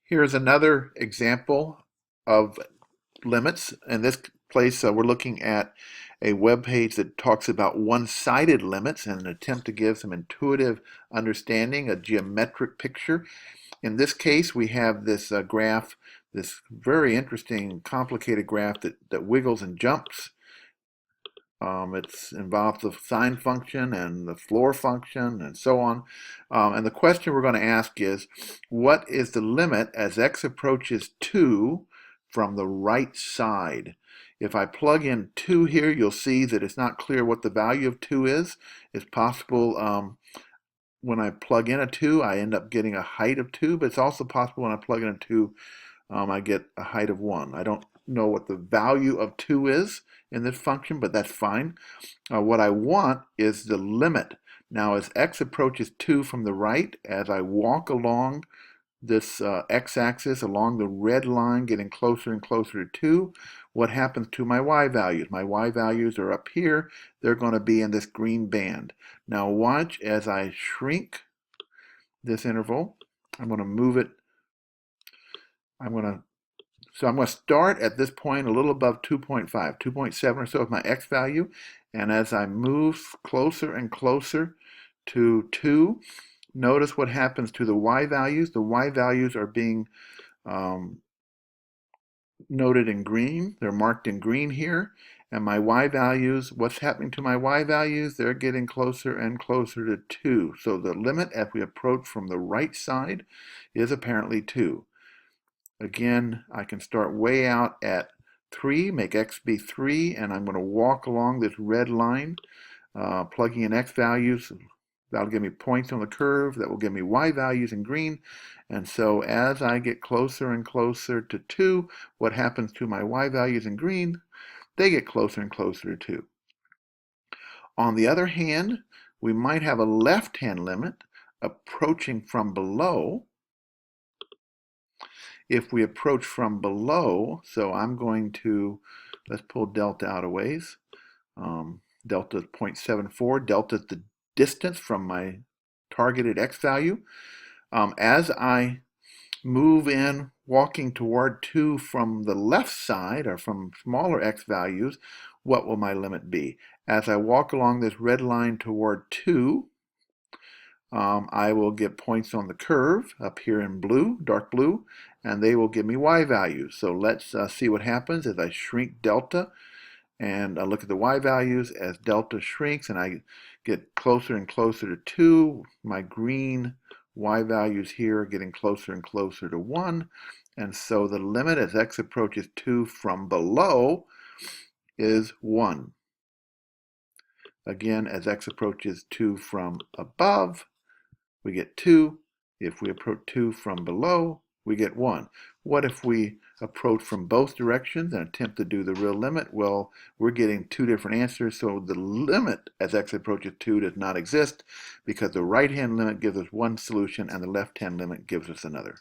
Here's another example of limits. In this place, we're looking at a web page that talks about one-sided limits in an attempt to give some intuitive understanding, a geometric picture. In this case, we have this graph, this very interesting, complicated graph that wiggles and jumps. It involves the sine function and the floor function and so on. And the question we're going to ask is, what is the limit as x approaches 2 from the right side? If I plug in 2 here, you'll see that it's not clear what the value of 2 is. It's possible when I plug in a 2, I end up getting a height of 2, but it's also possible when I plug in a 2, I get a height of 1. I don't know what the value of 2 is in this function, but that's fine. What I want is the limit. Now, as x approaches 2 from the right, as I walk along this x-axis, along the red line, getting closer and closer to 2, what happens to my y values? My y values are up here. They're going to be in this green band. Now, watch as I shrink this interval. I'm going to move it. So I'm going to start at this point a little above 2.5, 2.7 or so is my x value. And as I move closer and closer to 2, notice what happens to the y values. The y values are being noted in green. They're marked in green here. And my y values, what's happening to my y values? They're getting closer and closer to 2. So the limit as we approach from the right side is apparently 2. Again, I can start way out at 3, make x be 3, and I'm going to walk along this red line, plugging in x values. That'll give me points on the curve. That will give me y values in green. And so as I get closer and closer to 2, what happens to my y values in green? They get closer and closer to 2. On the other hand, we might have a left-hand limit approaching from below. If we approach from below, so I'm going to, let's pull delta out a ways. Delta is 0.74. Delta is the distance from my targeted x value. As I move in, walking toward 2 from the left side, or from smaller x values, what will my limit be? As I walk along this red line toward 2, I will get points on the curve up here in blue, dark blue, and they will give me y values. So let's see what happens as I shrink delta and look at the y values as delta shrinks and I get closer and closer to 2. My green y values here are getting closer and closer to 1. And so the limit as x approaches 2 from below is 1. Again, as x approaches 2 from above, we get 2. If we approach 2 from below, we get 1. What if we approach from both directions and attempt to do the real limit? Well, we're getting 2 different answers, so the limit as x approaches 2 does not exist because the right-hand limit gives us one solution and the left-hand limit gives us another.